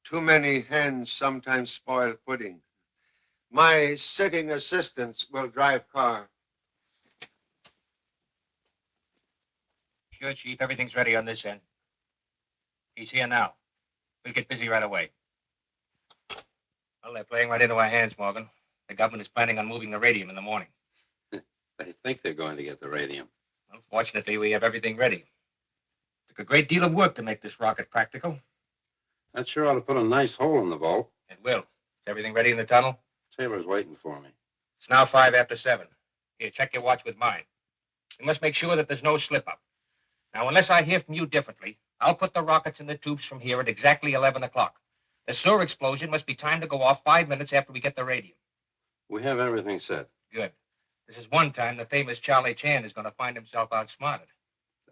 Too many hens sometimes spoil pudding. My sitting assistants will drive car. Sure, Chief. Everything's ready on this end. He's here now. We'll get busy right away. Well, they're playing right into our hands, Morgan. The government is planning on moving the radium in the morning. They think they're going to get the radium. Well, fortunately, we have everything ready. Took a great deal of work to make this rocket practical. That sure ought to put a nice hole in the vault. It will. Is everything ready in the tunnel? Taylor's waiting for me. It's now 5 after 7. Here, check your watch with mine. We must make sure that there's no slip-up. Now, unless I hear from you differently, I'll put the rockets in the tubes from here at exactly 11 o'clock. The sewer explosion must be timed to go off 5 minutes after we get the radium. We have everything set. Good. This is one time the famous Charlie Chan is going to find himself outsmarted.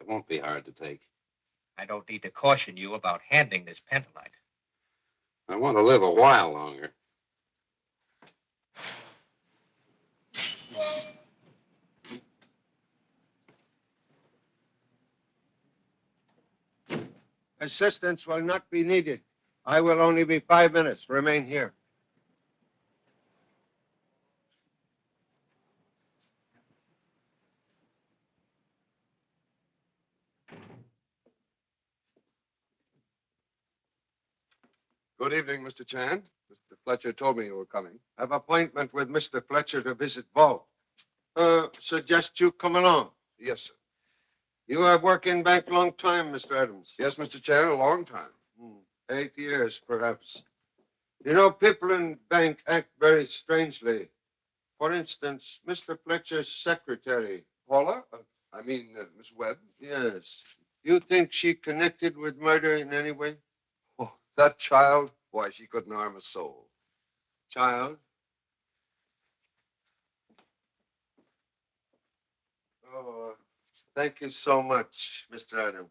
It won't be hard to take. I don't need to caution you about handling this pentolite. I want to live a while longer. Assistance will not be needed. I will only be 5 minutes. Remain here. Good evening, Mr. Chan. Mr. Fletcher told me you were coming. I have appointment with Mr. Fletcher to visit vault. Suggest you come along. Yes, sir. You have worked in bank long time, Mr. Adams. Yes, Mr. Chan, a long time. 8 years, perhaps. You know, people in bank act very strangely. For instance, Mr. Fletcher's secretary. Paula? Miss Webb? Yes. You think she connected with murder in any way? Oh, that child? Why, she couldn't harm a soul. Child? Oh, thank you so much, Mr. Adams.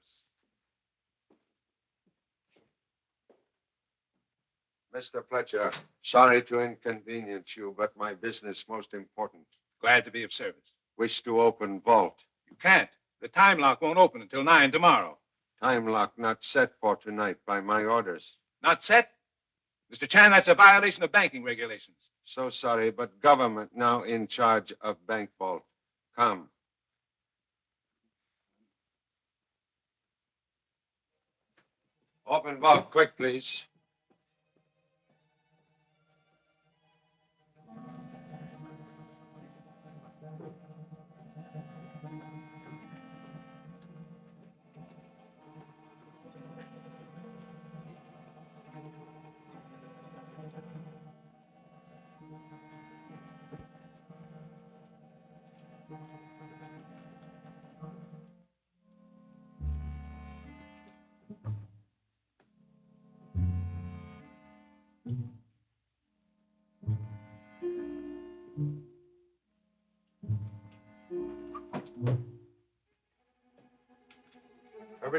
Mr. Fletcher, sorry to inconvenience you, but my business most important. Glad to be of service. Wish to open vault. You can't. The time lock won't open until 9 tomorrow. Time lock not set for tonight by my orders. Not set? Mr. Chan, that's a violation of banking regulations. So sorry, but government now in charge of bank vault. Come. Open vault, quick, please.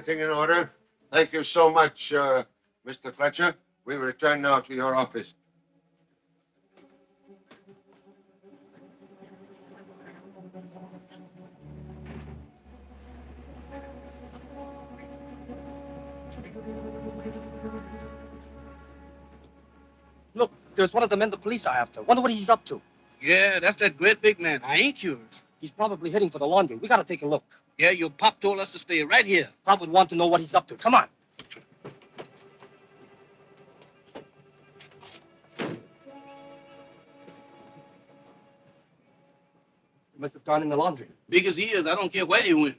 everything in order. Thank you so much, Mr. Fletcher. We return now to your office. Look, there's one of the men the police are after. Wonder what he's up to. Yeah, that's that great big man. I ain't curious. He's probably heading for the laundry. We gotta take a look. Yeah, your pop told us to stay right here. Pop would want to know what he's up to. Come on. He must have gone in the laundry. Big as he is, I don't care where he went.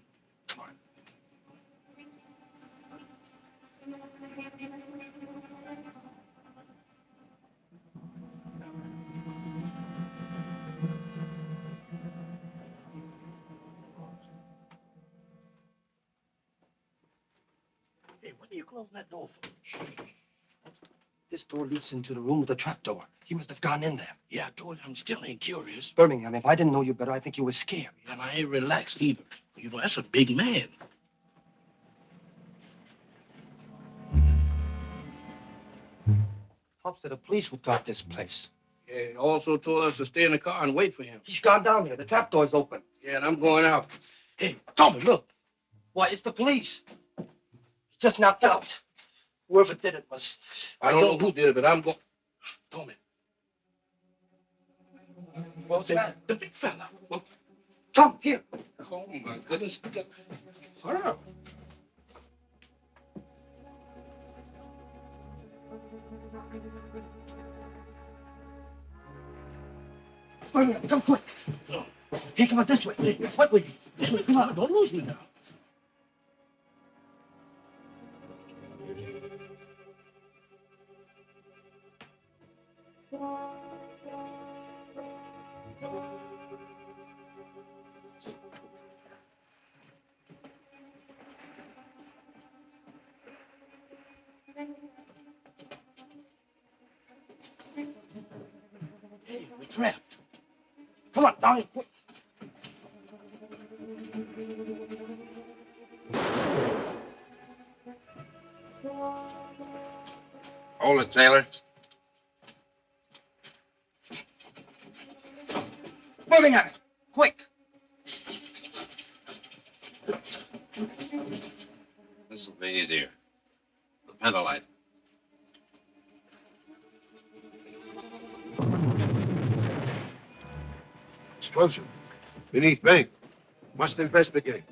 Hey, what are you closing that door for? This door leads into the room with the trapdoor. He must have gone in there. Yeah, I told you I'm still ain't curious. Birmingham, if I didn't know you better, I think you were scared. And I ain't relaxed either. You know, that's a big man. Pop said the police would guard this place. Yeah, he also told us to stay in the car and wait for him. He's gone down there. The trapdoor's open. Yeah, and I'm going out. Hey, Tommy, look. Why, it's the police. He's just knocked out. Whoever did it must... I don't know who did it, but I'm going... Tommy. What's that? The big fella. Well, Tom, here. oh, my goodness. Hurry. Birmingham, come quick. Hey, come on this way. Hey, what way? This way, come on. Don't lose me now. Hey, we're trapped. Come on, down here, quick. Hold it, Taylor. Birmingham, quick. This will be easier. The pendulite. Explosion. Beneath bank. Must investigate.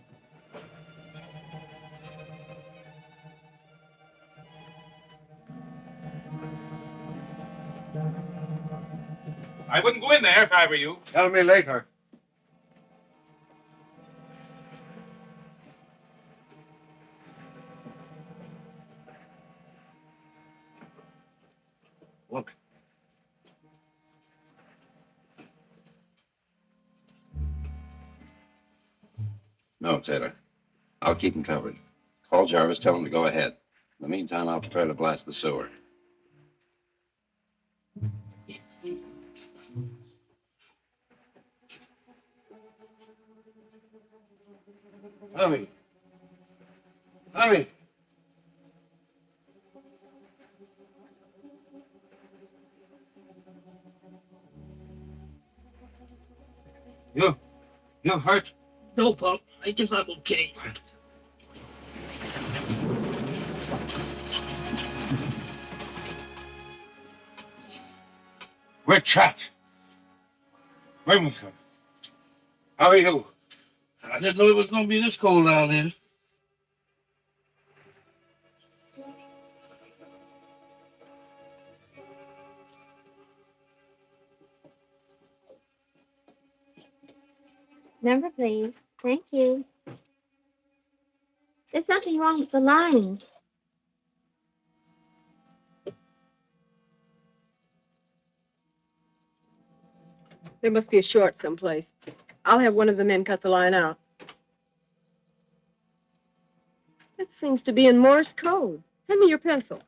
I wouldn't go in there if I were you. Tell me later. Look. No, Taylor. I'll keep him covered. Call Jarvis, tell him to go ahead. In the meantime, I'll prepare to blast the sewer. Tommy. Tommy. You hurt? No, Pop. I guess I'm okay. We're trapped. Birmingham. How are you? I didn't know it was going to be this cold down here. Number, please. Thank you. There's nothing wrong with the line. There must be a short someplace. I'll have one of the men cut the line out. That seems to be in Morse code. Hand me your pencil.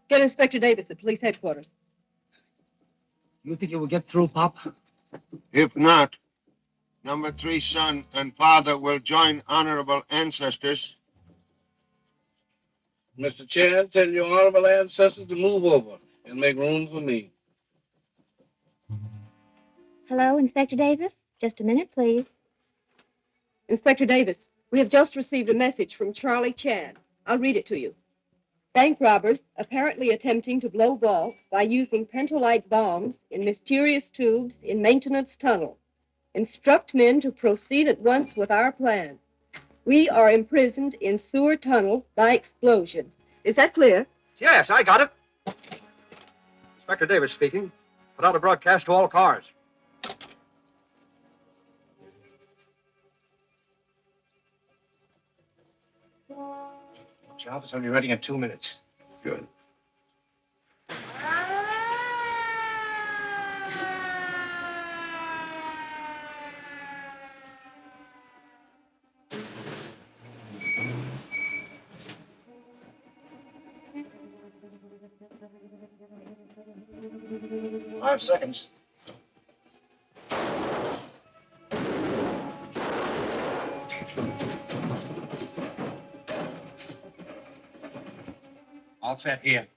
Get Inspector Davis at police headquarters. You think you will get through, Pop? If not, Number 3 son and father will join honorable ancestors. Mr. Chan, tell your honorable ancestors to move over and make room for me. Hello, Inspector Davis? Just a minute, please. Inspector Davis, we have just received a message from Charlie Chan. I'll read it to you. Bank robbers apparently attempting to blow vault by using pentolite bombs in mysterious tubes in maintenance tunnel. Instruct men to proceed at once with our plan. We are imprisoned in sewer tunnel by explosion. Is that clear? Yes, I got it. Inspector Davis speaking. Put out a broadcast to all cars. Jarvis, I'll be ready in 2 minutes. Good. Five seconds. All set here.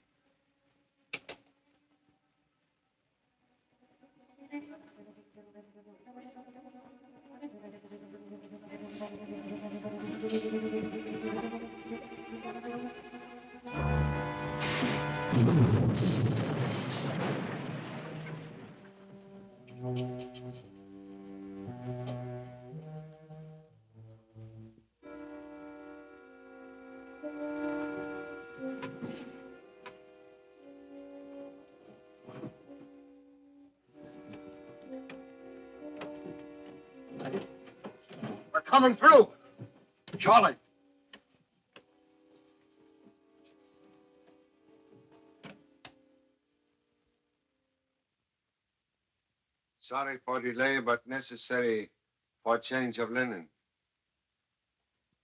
We're coming through. Charlie. Sorry for delay, but necessary for change of linen.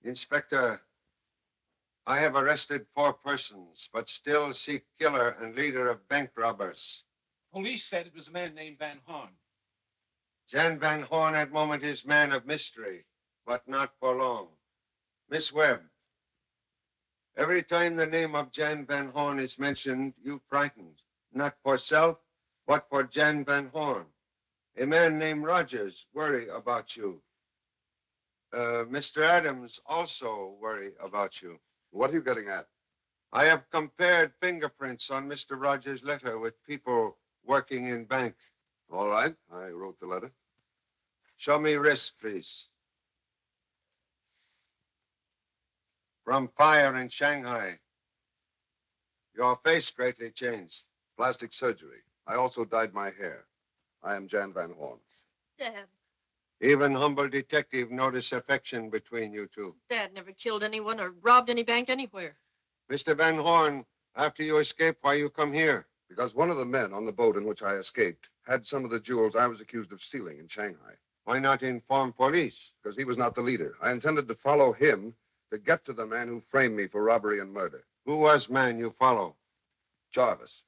Inspector, I have arrested 4 persons, but still seek killer and leader of bank robbers. Police said it was a man named Van Horn. Jan Van Horn at moment is man of mystery, but not for long. Miss Webb, every time the name of Jan Van Horn is mentioned, you frightened. Not for self, but for Jan Van Horn. A man named Rogers worry about you. Mr. Adams also worry about you. What are you getting at? I have compared fingerprints on Mr. Rogers' letter with people working in bank. All right. I wrote the letter. Show me wrist, please. From fire in Shanghai. Your face greatly changed. Plastic surgery. I also dyed my hair. I am Jan Van Horn. Dad. Even humble detective notice affection between you two. Dad never killed anyone or robbed any bank anywhere. Mr. Van Horn, after you escape, why you come here? Because one of the men on the boat in which I escaped had some of the jewels I was accused of stealing in Shanghai. Why not inform police? Because he was not the leader. I intended to follow him to get to the man who framed me for robbery and murder. Who was man you follow? Jarvis.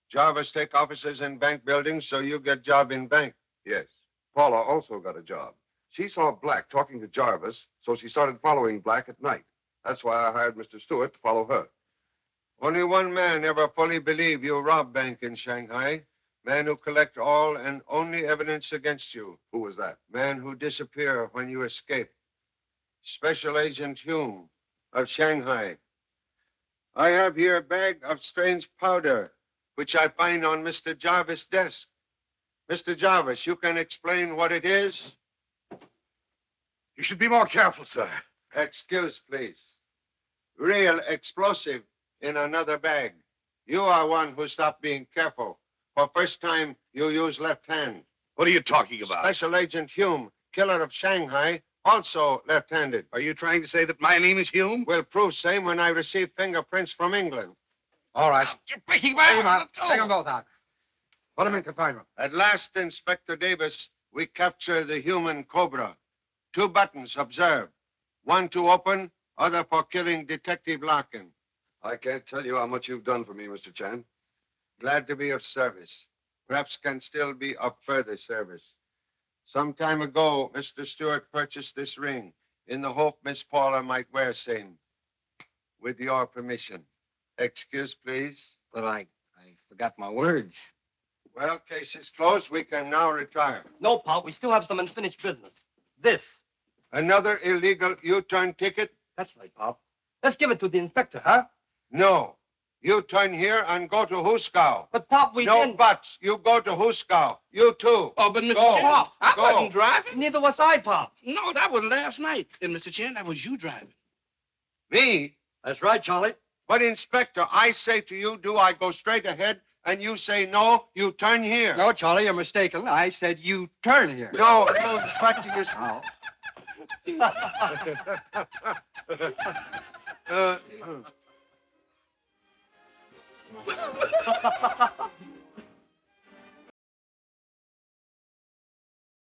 Jarvis take offices in bank buildings, so you get job in bank. Yes. Paula also got a job. She saw Black talking to Jarvis, so she started following Black at night. That's why I hired Mr. Stewart to follow her. Only one man ever fully believed you robbed bank in Shanghai. Man who collect all and only evidence against you. Who was that? Man who disappear when you escape. Special Agent Hume of Shanghai. I have here a bag of strange powder, which I find on Mr. Jarvis' desk. Mr. Jarvis, you can explain what it is? You should be more careful, sir. Excuse, please. Real explosive in another bag. You are one who stopped being careful. For first time, you use left hand. What are you talking about? Special Agent Hume, killer of Shanghai, also left-handed. Are you trying to say that my name is Hume? Will prove same when I receive fingerprints from England. All right. You're breaking my Take 'em out. arm. Take them both out. Put them in confinement. At last, Inspector Davis, we capture the human Cobra. 2 buttons, observe. One to open, other for killing Detective Larkin. I can't tell you how much you've done for me, Mr. Chan. Glad to be of service. Perhaps can still be of further service. Some time ago, Mr. Stewart purchased this ring in the hope Miss Paula might wear same. With your permission. Excuse, please. But I forgot my words. Well, case is closed. We can now retire. No, Pop, we still have some unfinished business. This. Another illegal U-turn ticket? That's right, Pop. Let's give it to the inspector, huh? No. You turn here and go to Huskow. But, Pop, we No didn't. buts. You go to Huskow. You too. Oh, but Mr. Go. Chen, Pop, I go. wasn't driving. Neither was I, Pop. No, that was last night. And Mr. Chen, that was you driving. Me? That's right, Charlie. But, Inspector, I say to you, do I go straight ahead? And you say no, you turn here. No, Charlie, you're mistaken. I said you turn here. No, Inspector, you... Now.